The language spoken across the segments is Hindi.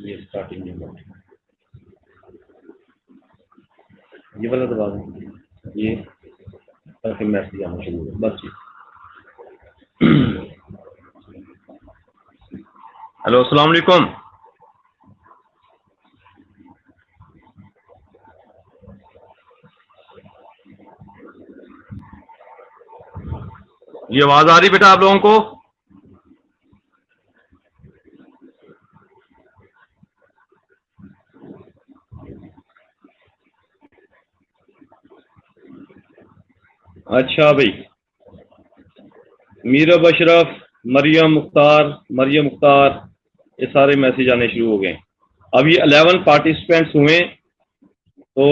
ये स्टार्टिंग नंबर, ये वाला दबा दें, ये ताकि मैसेज आना शुरू हो। बस हेलो, अस्सलाम वालेकुम। ये आवाज आ रही बेटा आप लोगों को? अच्छा भाई, मीरब अशरफ, मरियम मुख्तार, ये सारे मैसेज आने शुरू हो गए। अब ये 11 पार्टिसिपेंट्स हुए, तो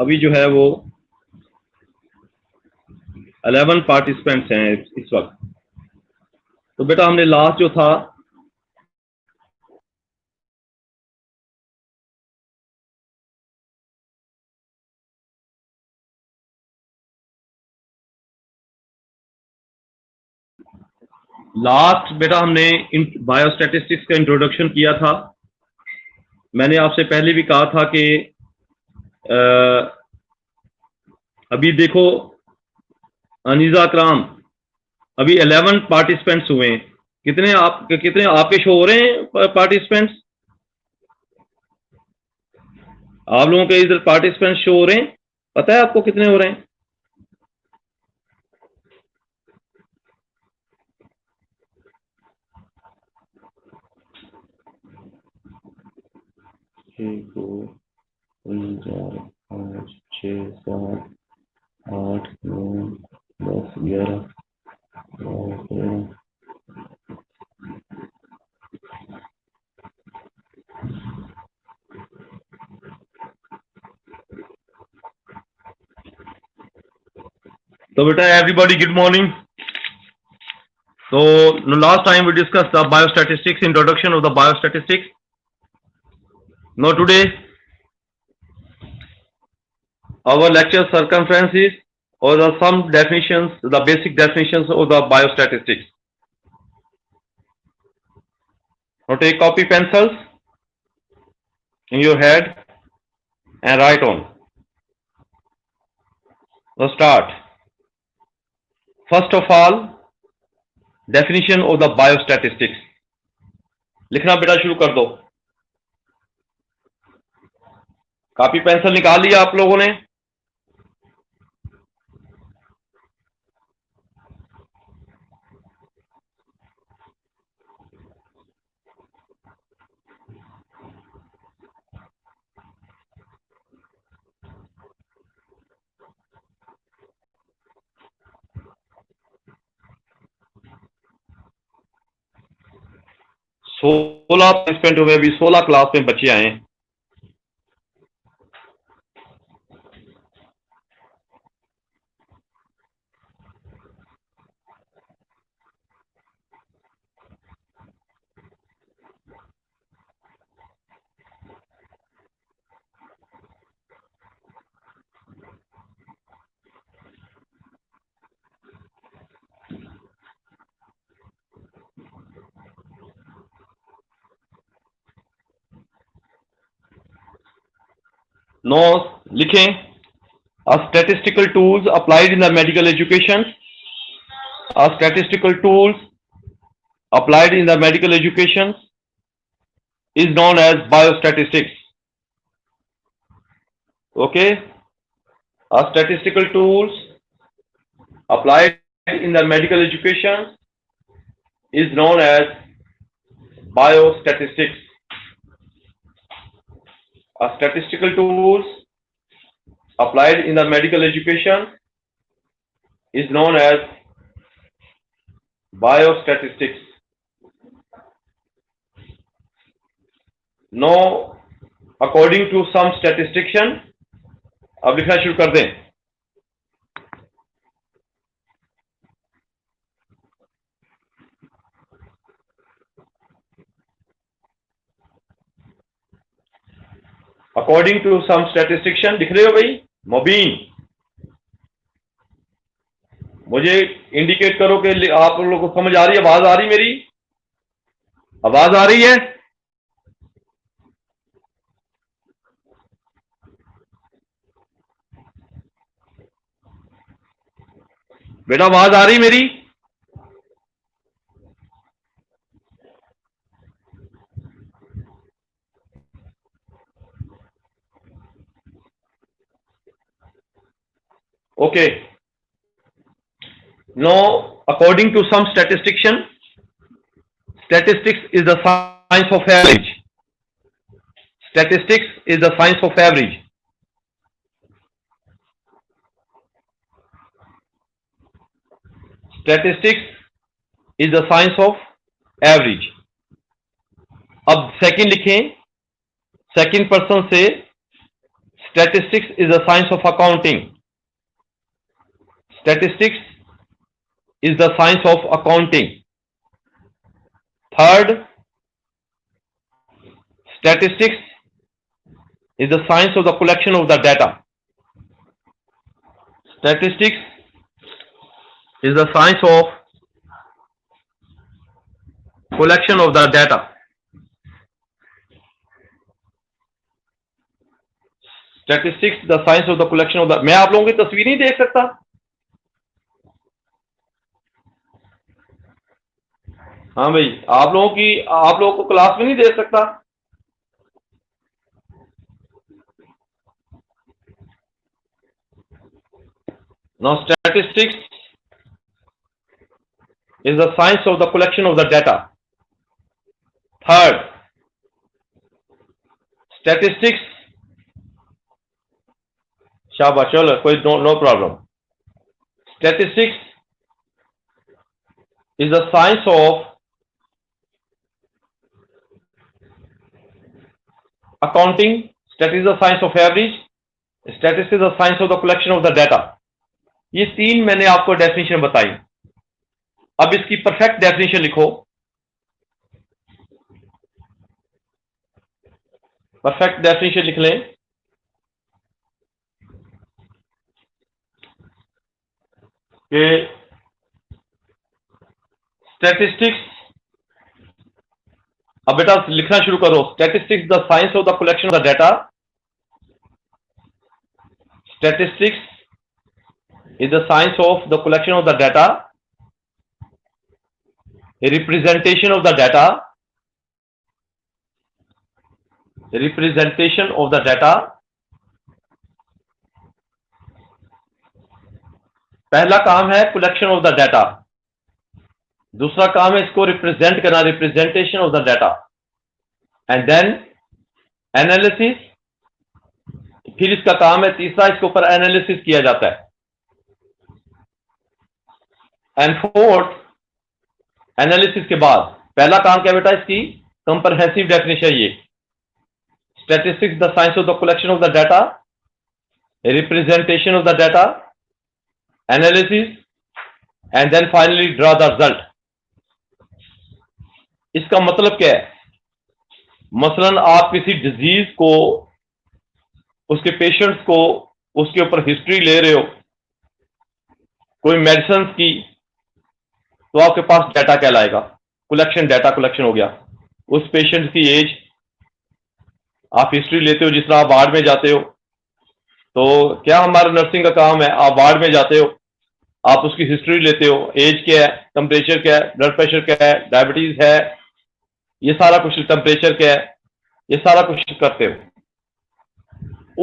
अभी जो है वो 11 पार्टिसिपेंट्स हैं इस वक्त। तो बेटा हमने लास्ट जो था बेटा हमने बायोस्टैटिस्टिक्स का इंट्रोडक्शन किया था। मैंने आपसे पहले भी कहा था कि अभी देखो अनीजा कराम, अभी 11 पार्टिसिपेंट्स हुए हैं। कितने आपके शो हो रहे हैं पार्टिसिपेंट्स? आप लोगों के इधर पार्टिसिपेंट्स शो हो रहे हैं? पता है आपको कितने हो रहे हैं? एक, दो, तीन, चार, पाँच, 6, 7, 8, 9, 10, 11, 12, 13। So beta, everybody, good morning. So last time we discussed the biostatistics, introduction of the biostatistics. Now today our lecture circumferences or some definitions, the basic definitions of the biostatistics. Now take copy pencils in your head and write on. Now start. First of all, definition of the biostatistics. लिखना बेटा शुरू कर दो। कॉपी पेंसिल निकाल लिया आप लोगों ने? सोलह पार्टिसिपेंट हुए, अभी 16 क्लास में बच्चे आए हैं। नो लिखें। Statistical tools applied in the medical education. Statistical tools applied in the medical education is known as biostatistics. Okay? Statistical tools applied in the medical education is known as biostatistics. Statistical tools applied in the medical education is known as biostatistics. Now, according to some statistician, अब लिखना शुरू कर दें। According to some statistician, लिख रहे हो भाई? मोबीन, मुझे इंडिकेट करो कि आप लोगों को समझ आ रही है, आवाज आ रही, मेरी आवाज आ रही है? बेटा आवाज आ रही मेरी? Okay, now according to some statistician, statistics is the science of average. Statistics is the science of average. Statistics is the science of average. अब सेकंड लिखें, सेकंड पर्सन से, statistics is the science of accounting. Statistics is the science of accounting. Third, statistics is the science of the collection of the data. Statistics is the science of collection of the data. Statistics the science of the collection of the, मैं आप लोगों की तस्वीर नहीं देख सकता? हाँ भाई, आप लोगों को क्लास में नहीं देख सकता? Now statistics is the science of the collection of the data. Third, statistics, शाबाश, चलो कोई no problem. Statistics is the science of accounting. Statistics is the science of average. Statistics is the science of the collection of the data. ये तीन मैंने आपको डेफिनेशन बताई. अब इसकी परफेक्ट डेफिनेशन लिखो. परफेक्ट डेफिनेशन लिख लें कि स्टैटिस्टिक्स, अब बेटा लिखना शुरू करो. Statistics the science of the collection of the data. Statistics is the science of the collection of the data, a representation of the data, representation of the data. पहला काम है collection of the data, दूसरा काम है इसको रिप्रेजेंट करना, representation of the data, and then analysis. फिर इसका काम है तीसरा, इसके ऊपर एनालिसिस किया जाता है. एंड फोर्थ, एनालिसिस के बाद पहला काम क्या बेटा, इसकी कंप्रहेंसिव डेफिनेशन. ये statistics the science of the collection of the data, representation of the data, analysis, and then finally draw the result. इसका मतलब क्या है? मसलन आप किसी डिजीज को, उसके पेशेंट्स को, उसके ऊपर हिस्ट्री ले रहे हो कोई मेडिसिन की, तो आपके पास डाटा कहलाएगा. कलेक्शन, डाटा कलेक्शन हो गया. उस पेशेंट की एज, आप हिस्ट्री लेते हो. जिस तरह आप वार्ड में जाते हो, तो क्या हमारा नर्सिंग का काम है, आप वार्ड में जाते हो, आप उसकी हिस्ट्री लेते हो. एज क्या है, टेम्परेचर क्या है, ब्लड प्रेशर क्या है, डायबिटीज है, ये सारा कुछ, टेम्परेचर क्या है, ये सारा कुछ करते हो.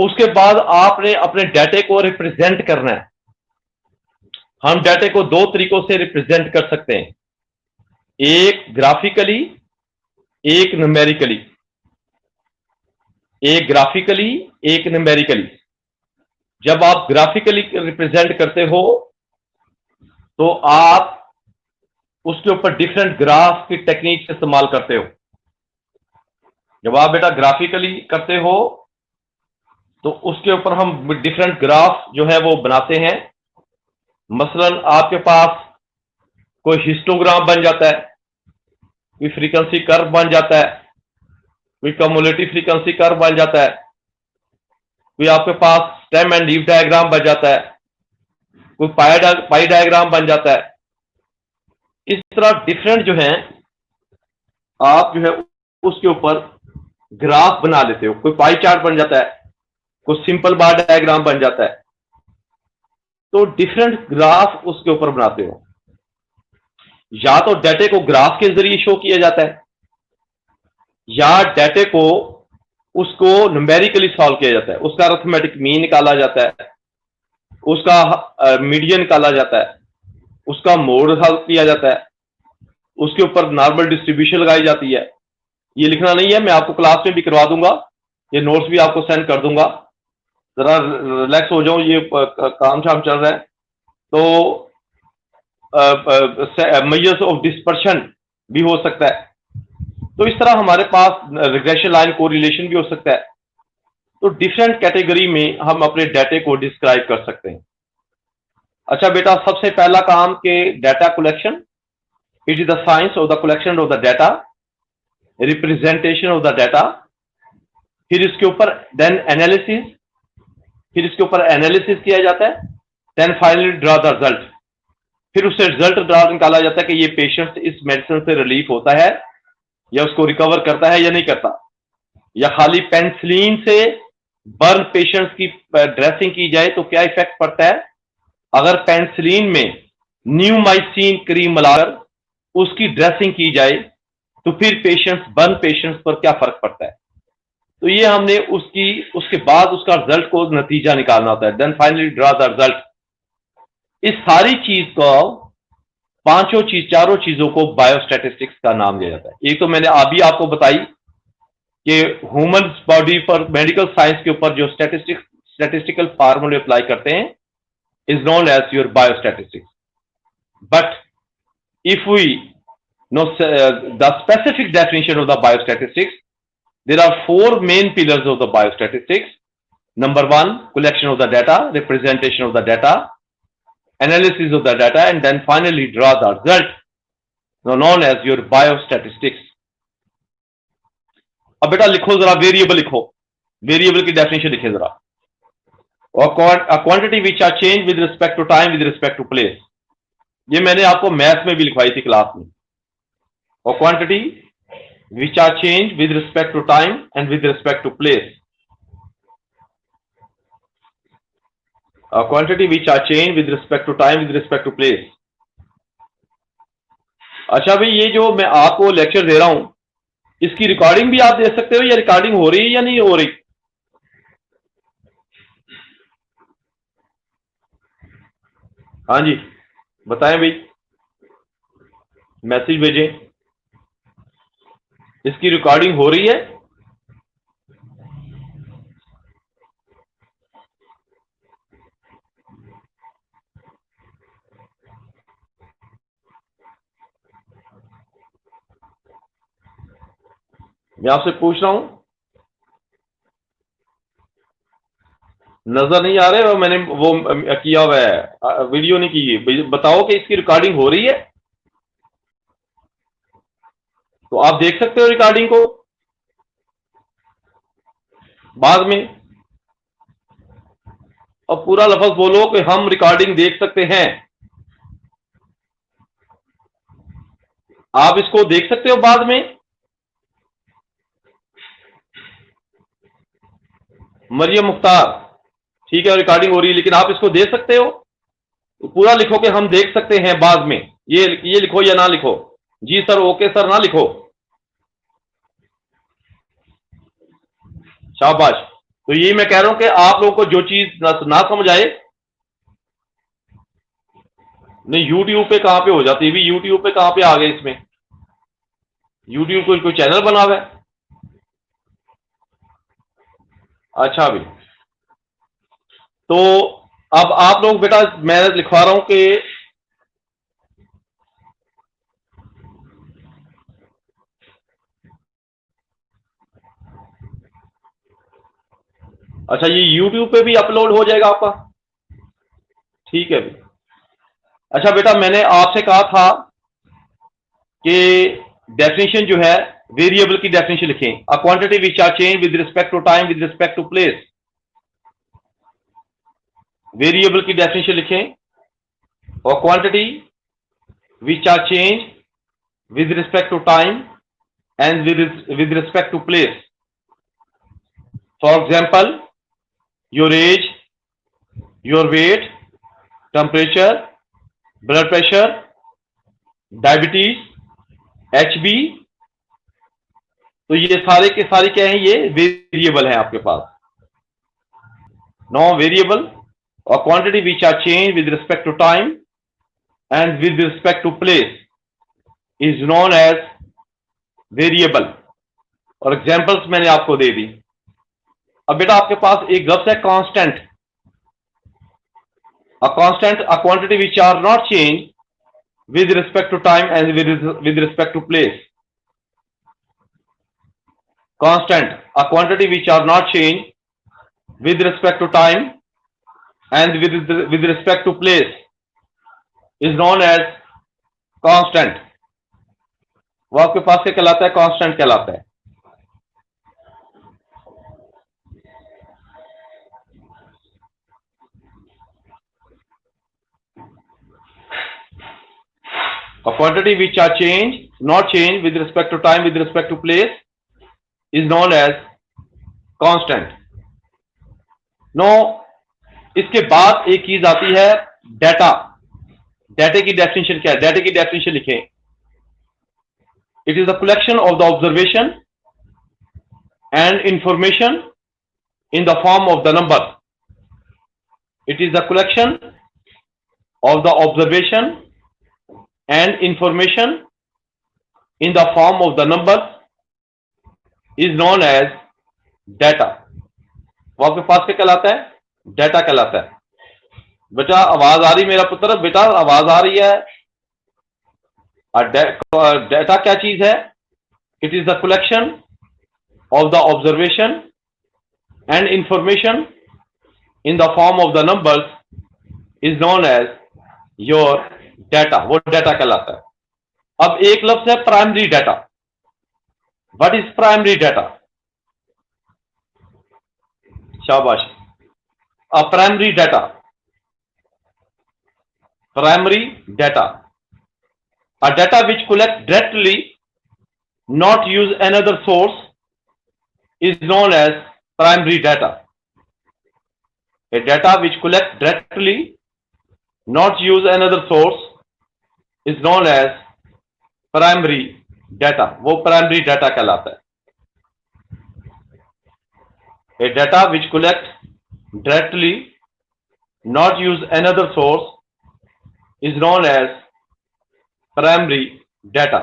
उसके बाद आपने अपने डाटे को रिप्रेजेंट करना है. हम डाटे को दो तरीकों से रिप्रेजेंट कर सकते हैं, एक ग्राफिकली, एक न्यूमेरिकली. एक ग्राफिकली, एक न्यूमेरिकली. जब आप ग्राफिकली रिप्रेजेंट करते हो तो आप उसके ऊपर डिफरेंट ग्राफ की टेक्निक इस्तेमाल करते हो. जब आप बेटा ग्राफिकली करते हो तो उसके ऊपर हम डिफरेंट ग्राफ जो है वो बनाते हैं. मसलन आपके पास कोई हिस्टोग्राम बन जाता है, कोई फ्रीक्वेंसी कर्व बन जाता है, कोई कम्युलेटिव फ्रीक्वेंसी कर्व बन जाता है, कोई आपके पास स्टेम एंड लीफ डायग्राम बन जाता है, कोई पाई डायग्राम बन जाता है. इस तरह डिफरेंट जो हैं आप जो है उसके ऊपर ग्राफ बना लेते हो. कोई पाई चार्ट बन जाता है, कोई सिंपल बार डायग्राम बन जाता है. तो डिफरेंट ग्राफ उसके ऊपर बनाते हो। या तो डाटे को ग्राफ के जरिए शो किया जाता है, या डाटे को उसको न्यूमेरिकली सॉल्व किया जाता है, उसका अरिथमेटिक मीन निकाला जाता है, उसका मीडियन निकाला जाता है, उसका मोड हल किया जाता है, उसके ऊपर नॉर्मल डिस्ट्रीब्यूशन लगाई जाती है। ये लिखना नहीं है, मैं आपको क्लास में भी करवा दूंगा, ये नोट्स भी आपको सेंड कर दूंगा। जरा रिलैक्स हो जाओ, ये काम शाम चल रहा है। तो मेजर्स ऑफ डिस्पर्शन भी हो सकता है। तो इस तरह हमारे पास रिग्रेशन लाइन कोरिलेशन भी हो सकता है। तो डिफरेंट कैटेगरी में हम अपने डाटे को डिस्क्राइब कर सकते हैं। अच्छा बेटा, सबसे पहला काम के data collection, it is the science of the collection of the data, representation of the data, फिर इसके ऊपर देन एनालिसिस, फिर इसके ऊपर एनालिसिस किया जाता है, then finally draw the result. फिर उससे रिजल्ट ड्रा निकाला जाता है कि ये पेशेंट इस मेडिसिन से रिलीफ होता है या उसको रिकवर करता है या नहीं करता, या खाली पेनिसिलिन से बर्न पेशेंट्स की ड्रेसिंग की जाए तो क्या इफेक्ट पड़ता है, अगर पेनिसिलिन में न्यूमाइसिन क्रीम मिलाकर उसकी ड्रेसिंग की जाए तो फिर बर्न पेशेंट्स पर क्या फर्क पड़ता है। तो ये हमने उसके बाद उसका रिजल्ट को नतीजा निकालना होता है, then finally draw the result. इस सारी चीज को, चारों चीजों को बायोस्टैटिस्टिक्स का नाम दिया जाता है। एक तो मैंने अभी आपको बताई कि ह्यूमन बॉडी पर मेडिकल साइंस के ऊपर जो स्टैटिस्टिकल फार्मूले अप्लाई करते हैं is known as your biostatistics. But if we know the specific definition of the biostatistics, there are four main pillars of the biostatistics. Number one, collection of the data, representation of the data, analysis of the data, and then finally draw the result, known as your biostatistics. अब बेटा लिखो जरा, वेरिएबल लिखो, वेरिएबल की डेफिनेशन लिखे जरा। A quantity which are changed with respect to time, with respect to place. ये मैंने आपको मैथ में भी लिखवाई थी क्लास में। A quantity which are changed with respect to time and with respect to place. A quantity which are changed with respect to time, with respect to place. अच्छा भाई, ये जो मैं आपको लेक्चर दे रहा हूं, इसकी रिकॉर्डिंग भी आप दे सकते हो, या रिकॉर्डिंग हो रही है या नहीं हो रही? हाँ जी, बताएं भाई, मैसेज भेजें। इसकी रिकॉर्डिंग हो रही है? मैं आपसे पूछ रहा हूं, नजर नहीं आ रहे? और मैंने वो किया हुआ है, वीडियो नहीं की। बताओ कि इसकी रिकॉर्डिंग हो रही है, तो आप देख सकते हो रिकॉर्डिंग को बाद में। और पूरा लफ्ज बोलो कि हम रिकॉर्डिंग देख सकते हैं। आप इसको देख सकते हो बाद में। मरियम मुख्तार, ठीक है, रिकॉर्डिंग हो रही है, लेकिन आप इसको देख सकते हो? तो पूरा लिखो कि हम देख सकते हैं बाद में। ये लिखो या ना लिखो? जी सर, ओके सर ना लिखो। शाबाश। तो ये मैं कह रहा हूं कि आप लोगों को जो चीज ना समझ आए, नहीं यूट्यूब पे कहां पे हो जाती है? यूट्यूब पे कहां पे आ गए इसमें? यूट्यूब कोई चैनल बना हुआ है? अच्छा भी। तो अब आप लोग बेटा, मैं लिखवा रहा हूं कि अच्छा, ये यूट्यूब पे भी अपलोड हो जाएगा आपका? ठीक है भी। अच्छा बेटा, मैंने आपसे कहा था कि डेफिनेशन जो है, वेरिएबल की डेफिनेशन लिखें। A quantity which are change with respect to time, with respect to place. Variable की डेफिनेशन लिखें। और quantity which are change with respect to time and with respect to place. For example, your age, your weight, temperature, blood pressure, diabetes, HB, तो ये सारे के सारे क्या हैं, ये वेरिएबल है आपके पास। नो वेरिएबल और quantity which are change with respect to time and with respect to place is known as variable. और एग्जांपल्स मैंने आपको दे दी। अब बेटा आपके पास एक लफ्ज है constant. A constant, a quantity which are not change with respect to time and with respect to place. Constant, a quantity which are not changed with respect to time and with respect to place is known as constant. वो आपके पास क्या कहलाता है? कांस्टेंट कहलाता है। A quantity which are changed, not changed with respect to time, with respect to place is known as constant. Now, इसके बाद एक चीज आती है डेटा। डेटा की डेफिनेशन क्या है? डेटा की डेफिनेशन लिखें। It is the collection of the observation and information in the form of the number. It is the collection of the observation and information in the form of the numbers is known as data. वो आपके पास क्या कहलाता है? डेटा कहलाता है। बेटा आवाज आ रही मेरा पुत्र? बेटा आवाज आ रही है? डेटा क्या चीज है? It is the collection of the observation and information in the form of the numbers is known as your data. वो डेटा कहलाता है। अब एक लफ्ज है primary data. What is primary data? शाबाश। A primary data, primary data, a data which collect directly, not use another source is known as primary data. A data which collect directly, not use another source is known as primary data. वो primary data कहलाता है। A data which collect directly, not use another source is known as primary data.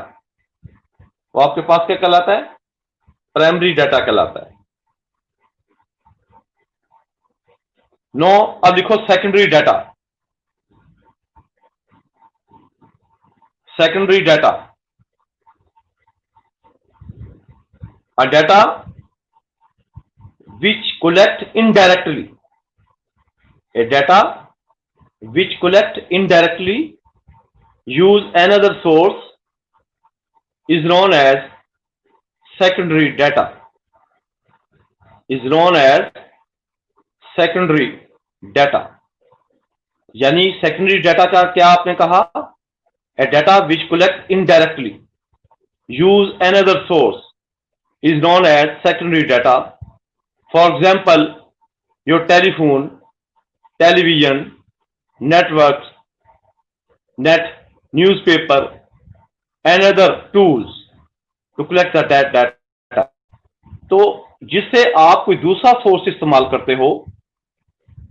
वो आपके पास क्या कहलाता है? प्राइमरी डाटा कहलाता है। नो, अब लिखो secondary data. Secondary data, a data which collect indirectly, a data which collect indirectly, use another source is known as secondary data, is known as secondary data। यानी secondary data का क्या आपने कहा? A data which collect indirectly, use another source is known as secondary data. For example, your telephone, television, networks, net, newspaper, and other tools to collect the data. तो जिससे आप कोई दूसरा सोर्स इस्तेमाल करते हो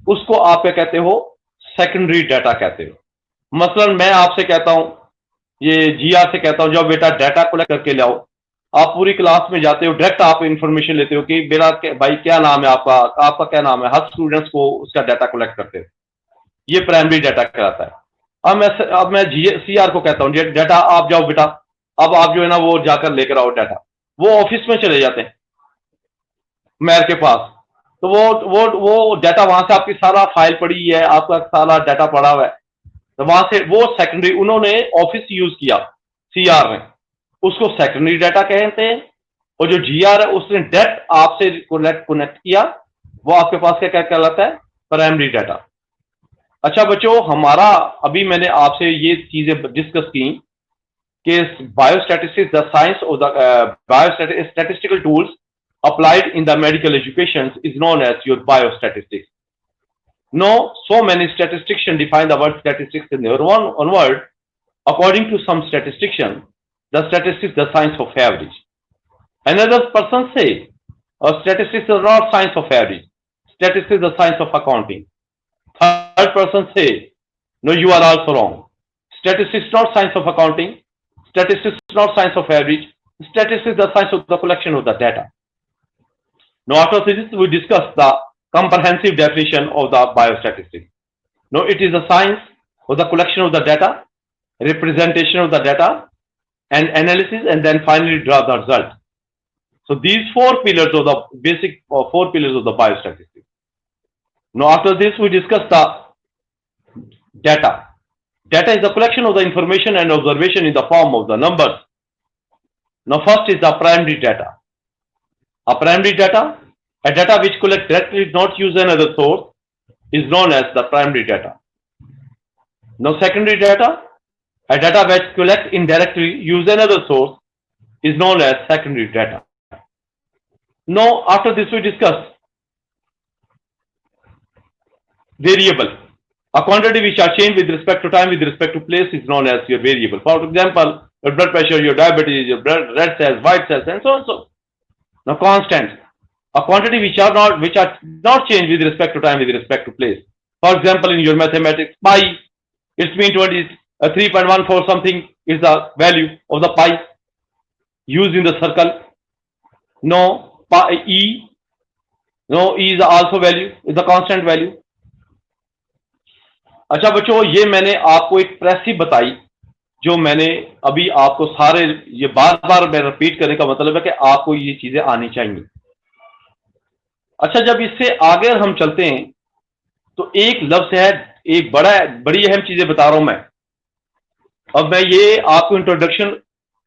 उसको आप क्या कहते हो? सेकेंडरी डाटा कहते हो। मसलन मैं आपसे कहता हूं, ये जीआर से कहता हूं, जाओ बेटा डाटा कलेक्ट करके लाओ। आप पूरी क्लास में जाते हो, डायरेक्ट आप इंफॉर्मेशन लेते हो कि बेटा भाई क्या नाम है आपका, आपका क्या नाम है, हर स्टूडेंट्स को उसका डाटा कलेक्ट करते हो। ये प्राइमरी डाटा कहलाता है। अब मैं सीआर को कहता हूं डाटा आप जाओ बेटा, अब आप जो है ना वो जाकर लेकर आओ डाटा। वो ऑफिस में चले जाते हैं मेयर के पास, तो वो डाटा वहां से आपकी सारा फाइल पड़ी है, आपका सारा डाटा पड़ा हुआ है, तो वहां से वो सेकेंडरी उन्होंने ऑफिस यूज किया सीआर ने, उसको सेकेंडरी डाटा कहते हैं। और जो जीआर है उसने डायरेक्ट आपसे कनेक्ट किया, वो आपके पास क्या कहलाता है? Primary data. अच्छा बच्चों, हमारा अभी मैंने आपसे ये चीजें डिस्कस की कि biostatistics, the science of the biostatistical tools applied in the medical education is known as your biostatistics. No, so many statisticians define the word statistics in their one word. According to some statistician, the statistics the science of average. Another person say, statistics are not science of average. Statistics is the science of accounting. Third person say, no, you are also wrong. Statistics not science of accounting. Statistics not science of average. Statistics is the science of the collection of the data. Now after this, we discuss the comprehensive definition of the biostatistics. Now it is a science of the collection of the data, representation of the data, and analysis, and then finally draw the result. So these four pillars of the basic four pillars of the biostatistics. Now after this, we discuss the data. Data is the collection of the information and observation in the form of the numbers. Now first is the primary data. A primary data, a data which collect directly, not use another source, is known as the primary data. Now secondary data, a data which collect indirectly, use another source, is known as secondary data. Now after this we discuss variable. A quantity which are changed with respect to time, with respect to place, is known as your variable. For example, your blood pressure, your diabetes, your red cells, white cells, and so on. So now constant, a quantity which are not changed with respect to time, with respect to place. For example, in your mathematics, pi, it's mean 3.14 something is the value of the pi used in the circle. No, pi e, no, e is also value, is the constant value. अच्छा बच्चों, ये मैंने आपको एक प्रेसी बताई, जो मैंने अभी आपको सारे ये बार बार मैं रिपीट करने का मतलब है कि आपको ये चीजें आनी चाहिए। अच्छा, जब इससे आगे हम चलते हैं तो एक लफ्ज है, एक बड़ी अहम चीजें बता रहा हूं मैं। अब मैं ये आपको इंट्रोडक्शन,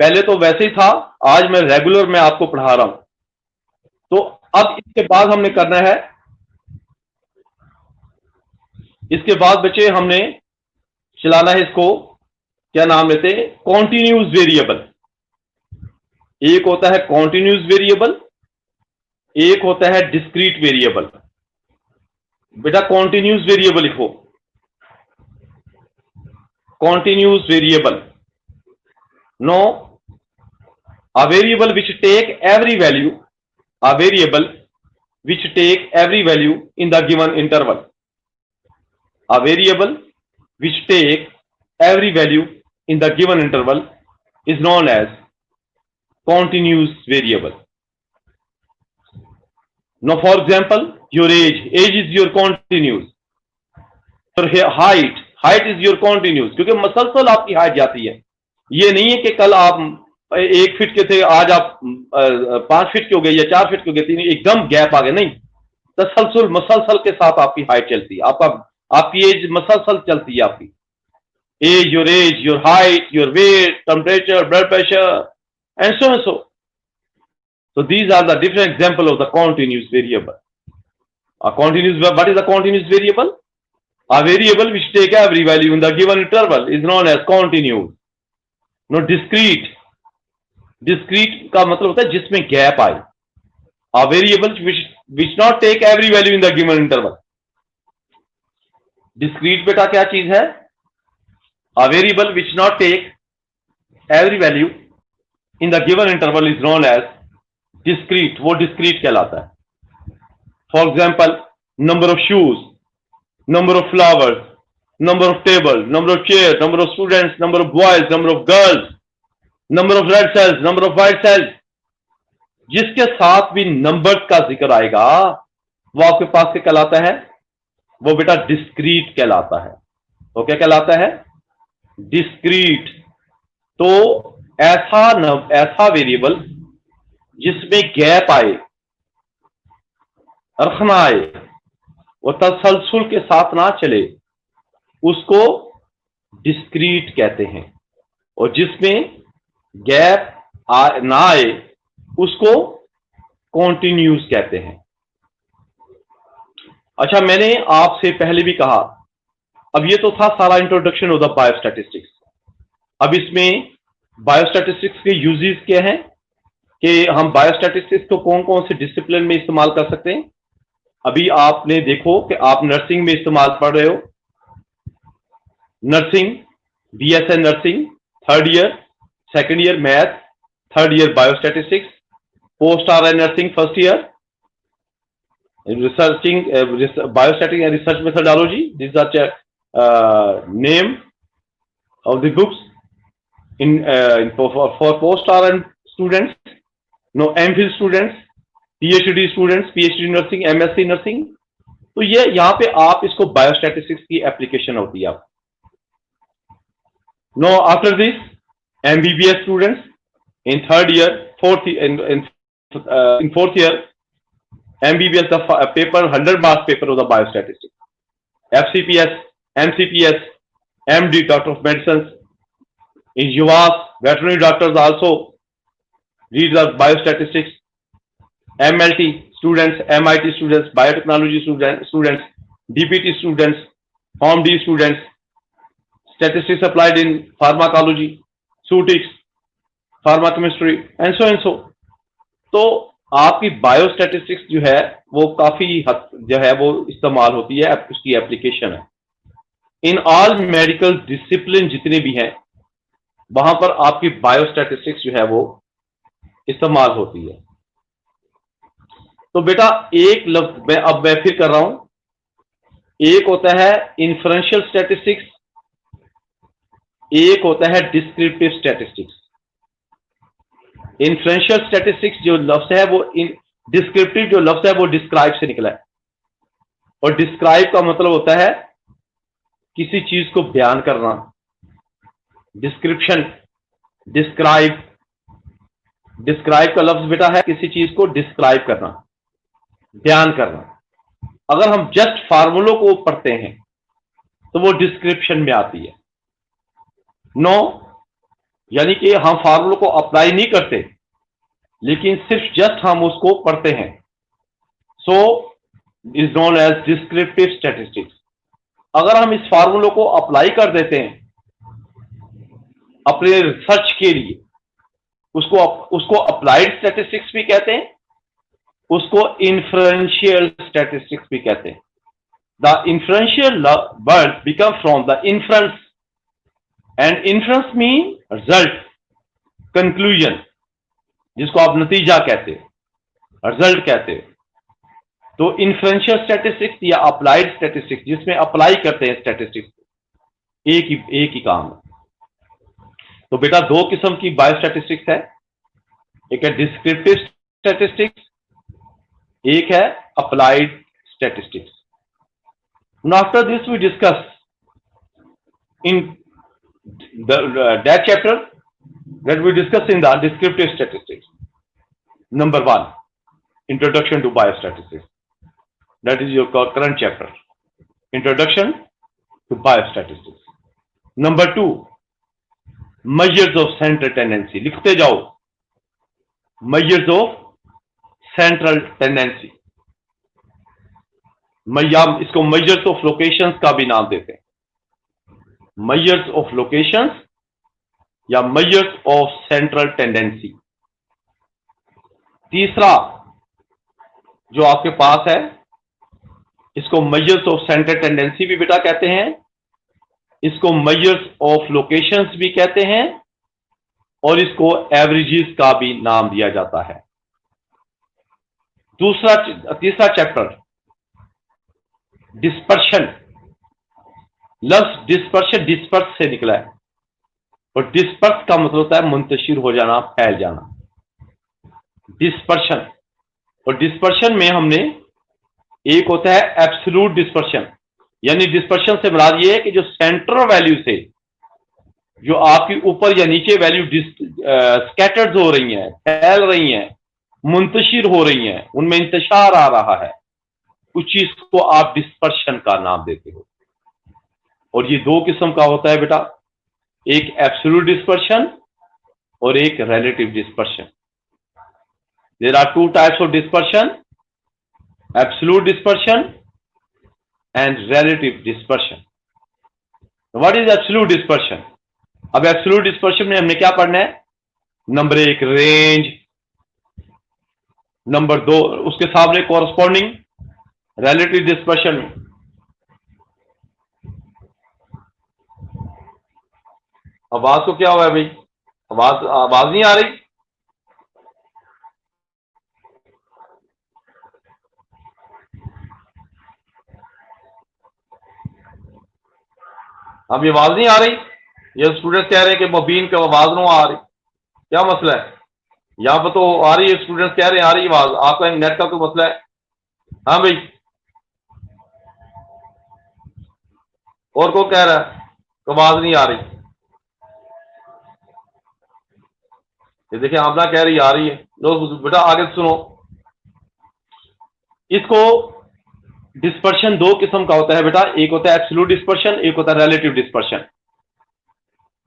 पहले तो वैसे ही था, आज मैं रेगुलर में आपको पढ़ा रहा हूं। तो अब इसके बाद हमने करना है, इसके बाद बच्चे हमने चलाना है इसको, क्या नाम लेते हैं, कॉन्टिन्यूस वेरिएबल। एक होता है कॉन्टिन्यूस वेरिएबल, एक होता है डिस्क्रीट वेरिएबल। बेटा कॉन्टिन्यूस वेरिएबल लिखो, continuous variable. No, a variable which take every value, a variable which take every value in the given interval. A variable which take every value in the given interval is known as continuous variable. Now, for example, your age is your continuous. Your height is your continuous, क्योंकि मसलसल आपकी हाइट जाती है। ये नहीं है कि कल आप 1 फीट के थे, आज आप 5 फीट के हो गए या 4 फीट के हो गए, तीन एकदम गैप आ गया, नहीं। तसलसल मसलसल के साथ आपकी हाइट चलती है, आपकी एज मसलसल चलती है। आपकी age, your height, your weight, temperature, blood pressure, and so and so. So these are the different example of the continuous variable. What is a continuous variable? A variable which take every value in the given interval is known as continuous. No, discrete का मतलब होता है जिसमें गैप आए। A variable which not take every value in the given interval. Discrete बेटा क्या चीज है? A variable which not take every value in the given interval is known as discrete. वो discrete कहलाता है। For example, number of shoes, number of flowers, number of table, number of chairs, number of students, number of boys, number of girls, number of red cells, number of white cells, जिसके साथ भी नंबर्स का जिक्र आएगा वो आपके पास क्या कहलाता है? वो बेटा डिस्क्रीट कहलाता है। तो क्या कहलाता है? डिस्क्रीट। तो ऐसा वेरिएबल जिसमें गैप आए, रखना आए, वो तसलसल के साथ ना चले, उसको डिस्क्रीट कहते हैं। और जिसमें गैप ना आए उसको कॉन्टिन्यूस कहते हैं। अच्छा, मैंने आपसे पहले भी कहा, अब ये तो था सारा इंट्रोडक्शन ऑफ द बायोस्टैटिस्टिक्स। अब इसमें बायोस्टैटिस्टिक्स के यूजेस क्या हैं कि हम बायोस्टैटिस्टिक्स को कौन कौन से डिसिप्लिन में इस्तेमाल कर सकते हैं। अभी आपने देखो कि आप नर्सिंग में इस्तेमाल पढ़ रहे हो, nursing, BSN nursing, 3rd year, 2nd year math, 3rd year biostatistics, post RN nursing 1st year, researching biostatic and research methodology. These are name of the books for post RN students, no MPhil students, PhD students, PhD nursing, MSc nursing. तो ये यहाँ पे आप इसको बायोस्टैटिस्टिक्स की एप्लीकेशन होती है। Know after this MBBS students in 3rd year, 4th in 4th year MBBS, the paper 100 marks paper of the biostatistics. FCPS, MCPS, MD, Doctor of Medicine. In UAS, veterinary doctors also read the biostatistics. MLT students, MIT students, biotechnology students, DPT students, Form D students, statistics applied in pharmacology, zootics, pharmacochemistry, and so. तो आपकी बायोस्टैटिस्टिक्स जो है वो काफी हद जो है वो इस्तेमाल होती है, उसकी एप्लीकेशन है इन ऑल मेडिकल डिसिप्लिन जितने भी हैं, वहां पर आपकी बायोस्टैटिस्टिक्स जो है वो इस्तेमाल होती है। तो बेटा एक लफ्ज मैं फिर कर रहा हूं, एक होता है इन्फ्रेंशियल स्टैटिस्टिक्स, एक होता है डिस्क्रिप्टिव स्टैटिस्टिक्स। इन्फ्रेंशियल स्टैटिस्टिक्स जो लफ्ज है वो डिस्क्रिप्टिव जो लफ्ज है वो डिस्क्राइब से निकला है, और डिस्क्राइब का मतलब होता है किसी चीज को बयान करना। डिस्क्रिप्शन, डिस्क्राइब, डिस्क्राइब का लफ्ज बेटा है किसी चीज को डिस्क्राइब करना, बयान करना। अगर हम जस्ट फार्मूलों को पढ़ते हैं तो वो डिस्क्रिप्शन में आती है। नो, यानी कि हम फार्मूलों को अप्लाई नहीं करते, लेकिन सिर्फ जस्ट हम उसको पढ़ते हैं, so is known as descriptive statistics. अगर हम इस फार्मूलों को अप्लाई कर देते हैं अपने रिसर्च के लिए, उसको अप्लाइड स्टैटिस्टिक्स भी कहते हैं, उसको इन्फ्रेंशियल स्टैटिस्टिक्स भी कहते हैं। The inferential word become from the inference, and inference mean result, conclusion, जिसको आप नतीजा कहते हो, रिजल्ट कहते हो। तो इन्फ्रेंशियल स्टैटिस्टिक्स या अप्लाइड स्टैटिस्टिक्स, जिसमें अप्लाई करते हैं स्टैटिस्टिक्स, एक ही काम है। तो बेटा दो किस्म की बायोस्टैटिस्टिक्स है, एक है डिस्क्रिप्टिव स्टैटिस्टिक्स, एक है applied statistics. After this we discuss in that chapter that we discuss in the descriptive statistics. Number 1, introduction to biostatistics. That is your current chapter, introduction to biostatistics. Number 2, measures of central tendency. लिखते जाओ, measures of central tendency. इसको measures of locations का भी नाम देते हैं, measures of locations या measures of central tendency। तीसरा जो आपके पास है, इसको measures of central tendency भी बेटा कहते हैं, इसको measures of locations भी कहते हैं, और इसको averages का भी नाम दिया जाता है। तीसरा चैप्टर डिस्पर्शन। लफ्ज डिस्पर्शन डिस्पर्स से निकला है, और डिस्पर्स का मतलब होता है मुंतशिर हो जाना, फैल जाना। डिस्पर्शन, और डिस्पर्शन में हमने एक होता है एब्सोल्यूट डिस्पर्शन, यानी डिस्पर्शन से मुराद ये है कि जो सेंटर वैल्यू से जो आपकी ऊपर या नीचे वैल्यू स्कैटर्ड हो रही हैं, फैल रही हैं, मुंतशिर हो रही हैं, उनमें इंतशार आ रहा है, उस चीज को आप डिस्पर्शन का नाम देते हो। और ये दो किस्म का होता है बेटा, एक एब्सोल्यूट डिस्पर्शन और एक relative dispersion. There are two types of dispersion, absolute dispersion and relative dispersion. What is absolute dispersion? अब एब्सोल्यूट डिस्पर्शन में हमने क्या पढ़ना है? नंबर 1 रेंज, नंबर 2 उसके सामने कॉरस्पॉन्डिंग रिलेटिव डिस्पर्शन में। आवाज को क्या हुआ है भाई? आवाज आवाज नहीं आ रही? अब ये आवाज नहीं आ रही? ये स्टूडेंट कह रहे हैं कि मुबीन की आवाज नहीं आ रही, क्या मसला है? यहाँ पर तो आ रही है, स्टूडेंट्स कह रहे हैं आ रही आवाज, आपका नेट का कोई मसला है? हाँ भाई, और कौन कह रहा है आवाज नहीं आ रही? ये देखिए आप ना कह रही आ रही है। लो बेटा आगे सुनो, इसको डिस्पर्शन दो किस्म का होता है बेटा, एक होता है एब्सोल्यूट डिस्पर्शन, एक होता है रिलेटिव डिस्पर्शन।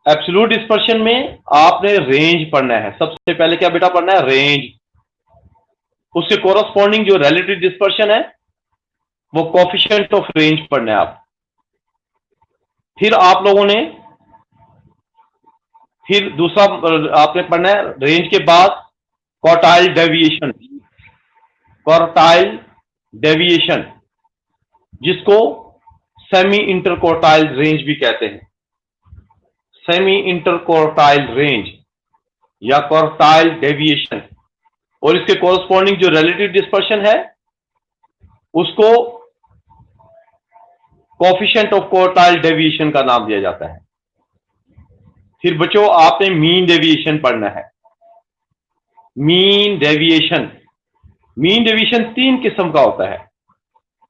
एब्सोल्यूट डिस्पर्शन में आपने रेंज पढ़ना है, सबसे पहले क्या बेटा पढ़ना है? रेंज। उसके कोरस्पॉन्डिंग जो रिलेटिव डिस्पर्शन है वो कोफिशिएंट ऑफ रेंज पढ़ना है आप। फिर आप लोगों ने फिर दूसरा आपने पढ़ना है रेंज के बाद क्वार्टाइल डेविएशन। क्वार्टाइल डेविएशन जिसको सेमी इंटरक्वार्टाइल रेंज भी कहते हैं, सेमी इंटरक्वार्टाइल रेंज या क्वार्टाइल डेविएशन। और इसके कोरस्पॉन्डिंग जो रिलेटिव डिस्पर्शन है उसको कोफिशिएंट ऑफ क्वार्टाइल डेविएशन का नाम दिया जाता है। फिर बच्चों आपने मीन डेविएशन पढ़ना है। मीन डेविएशन, मीन डेविएशन तीन किस्म का होता है,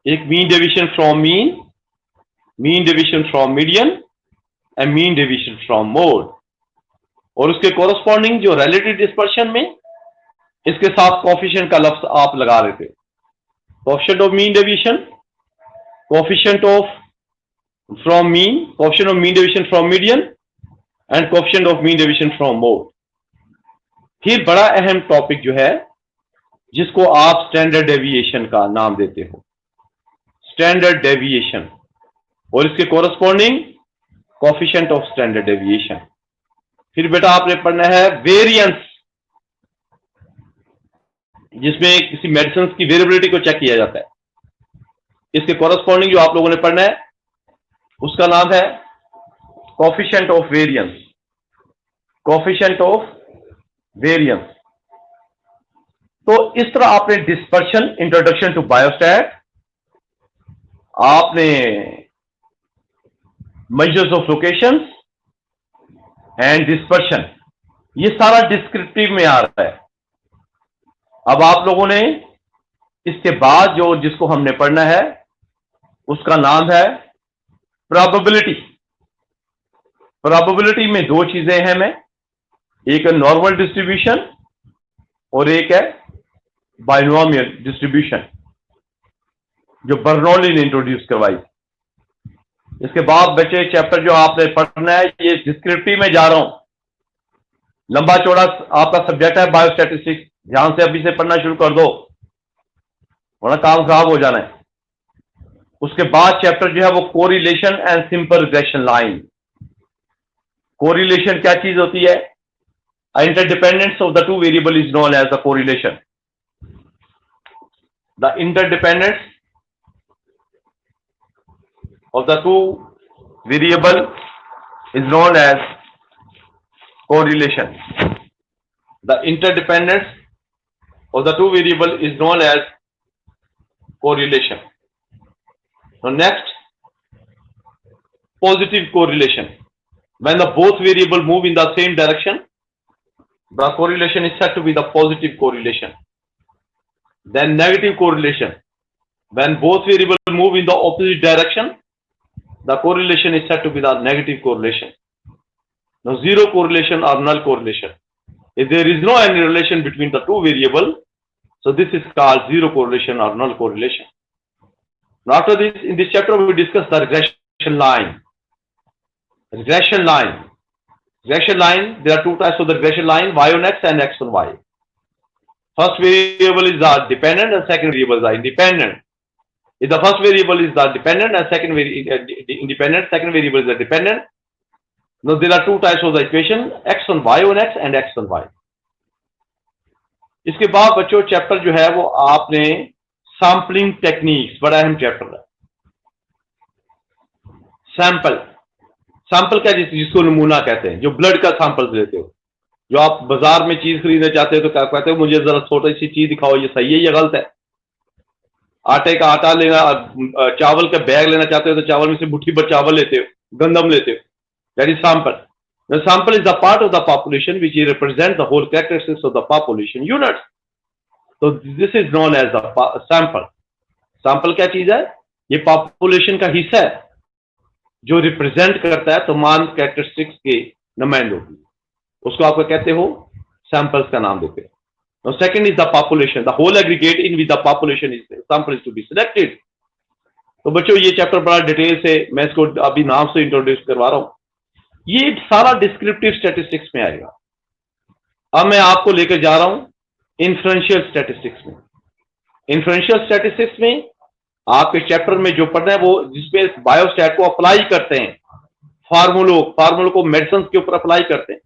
एक mean deviation from mean, mean deviation from median and mean deviation from mode. और उसके कोरस्पॉन्डिंग जो रिलेटिव डिस्पर्शन में इसके साथ कोफिशिएंट का लफ्ज आप लगा रहे थे, coefficient of mean deviation, coefficient of from mean, coefficient of mean deviation from median and coefficient of mean deviation from mode. फिर बड़ा अहम टॉपिक जो है जिसको आप स्टैंडर्ड डेविएशन का नाम देते हो, स्टैंडर्ड डेविएशन, और इसके corresponding coefficient of standard deviation. फिर बेटा आपने पढ़ना है वेरिएंस, जिसमें किसी मेडिसिन की वेरिएबिलिटी को चेक किया जाता है। इसके कोरस्पॉन्डिंग जो आप लोगों ने पढ़ना है उसका नाम है coefficient of variance, coefficient of variance. तो इस तरह आपने डिस्पर्शन, इंट्रोडक्शन टू बायोस्टैट, आपने measures of locations and dispersion, ये सारा डिस्क्रिप्टिव में आ रहा है। अब आप लोगों ने इसके बाद जो जिसको हमने पढ़ना है उसका नाम है प्रोबेबिलिटी। प्रोबेबिलिटी में दो चीजें हैं, में एक है नॉर्मल डिस्ट्रीब्यूशन और एक है बाइनोमियल डिस्ट्रीब्यूशन, जो बर्नौली ने इंट्रोड्यूस करवाई। इसके बाद बच्चे चैप्टर जो आपने पढ़ना है ये डिस्क्रिप्टिव में जा रहा हूं, लंबा चौड़ा आपका सब्जेक्ट है बायोस्टैटिस्टिक्स, ध्यान से अभी से पढ़ना शुरू कर दो वरना काम खराब हो जाना है। उसके बाद चैप्टर जो है वो correlation and simple regression line. Correlation क्या चीज होती है? Interdependence of the two variable is known as the correlation. The interdependence of the two variable is known as correlation. The interdependence of the two variable is known as correlation. Now next, positive correlation. When the both variable move in the same direction, the correlation is said to be the positive correlation. Then negative correlation. When both variables move in the opposite direction, the correlation is said to be the negative correlation. Now zero correlation or null correlation. If there is no any relation between the two variables, so this is called zero correlation or null correlation. Now after this, in this chapter we will discuss the regression line. Regression line. Regression line, there are two types of the regression line, y on x and x on y. First variable is the dependent and second variable is the independent. If the first variable is the dependent and second independent, second variable is the dependent. Now there are two types of the equation, x on x and x on y. इसके बाद बच्चों चैप्टर जो है वो आपने सैम्पलिंग टेक्निक्स, बड़ा अहम चैप्टर है। सैंपल, सैंपल क्या जिसको नमूना कहते हैं, जो ब्लड का सैंपल लेते हो, जो आप बाजार में चीज खरीदना चाहते हो तो क्या कहते हो, मुझे जरा छोटी सी चीज दिखाओ, ये सही है या गलत है। आटे का आटा लेना, चावल का बैग लेना चाहते हो तो चावल में से मुट्ठी भर चावल लेते हो, गंदम लेते हो, that is sample. The sample is the part of the population which represent the whole characteristics of the population unit. तो this is known as the sample. Sample क्या चीज है? ये पॉपुलेशन का हिस्सा है जो रिप्रेजेंट करता है तमाम कैरेक्टरिस्टिक्स के नुमाइंदों की, उसको आप कहते हो, सैंपल्स का नाम देते हैं। Now second is the population, the whole aggregate in which the population is sample is to be selected। तो बच्चों ये चैप्टर बड़ा डिटेल से मैं इसको अभी नाम से इंट्रोड्यूस करवा रहा हूं। ये सारा डिस्क्रिप्टिव स्टैटिस्टिक्स में आएगा। अब मैं आपको लेकर जा रहा हूं इन्फ्रेंशियल स्टैटिस्टिक्स में। इन्फ्रेंशियल स्टैटिस्टिक्स में आपके चैप्टर में जो पढ़ना है वो जिसपे बायोस्टैट को अप्लाई करते हैं, फार्मूलों को मेडिसिन के ऊपर अप्लाई करते हैं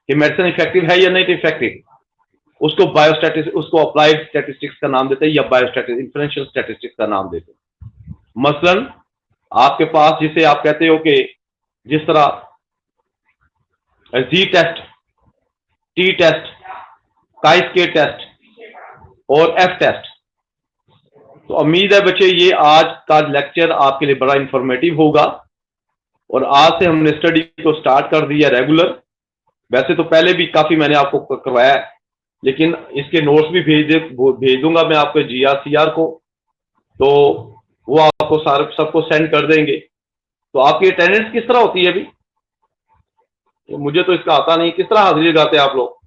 कि मेडिसिन इफेक्टिव है या नहीं इफेक्टिव, उसको बायोस्टैटिस्टिक्स, उसको अप्लाइड स्टैटिस्टिक्स का नाम देते हैं या बायोस्टैटिक्स, इन्फ्रेंशियल स्टैटिस्टिक्स का नाम देते हैं। मसलन आपके पास जिसे आप कहते हो कि जिस तरह जी टेस्ट, टी टेस्ट, काई-स्क्वेयर टेस्ट और एफ टेस्ट। तो उम्मीद है बच्चे ये आज का लेक्चर आपके लिए बड़ा इंफॉर्मेटिव होगा और आज से हमने स्टडी को स्टार्ट कर दिया रेगुलर। वैसे तो पहले भी काफी मैंने आपको करवाया है, लेकिन इसके नोट्स भी भेज दूंगा मैं आपको GRCR को, तो वो आपको सबको सेंड कर देंगे। तो आपकी अटेंडेंस किस तरह होती है अभी? तो मुझे तो इसका आता नहीं, किस तरह हाजिरी लगाते हैं आप लोग?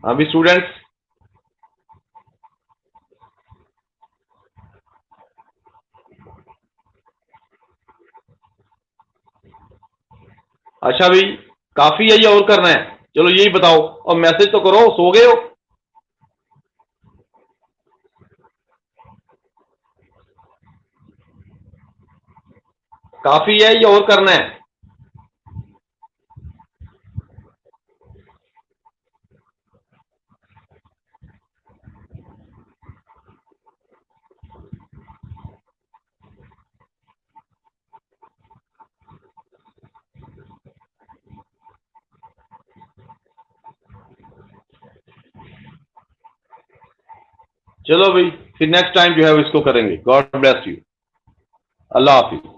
अभी स्टूडेंट्स, अच्छा भाई काफी है या और करना है? चलो यही बताओ और मैसेज तो करो, सो गए हो? काफी है या और करना है? चलो भाई फिर नेक्स्ट टाइम जो है इसको करेंगे। God bless you, Allah Hafiz.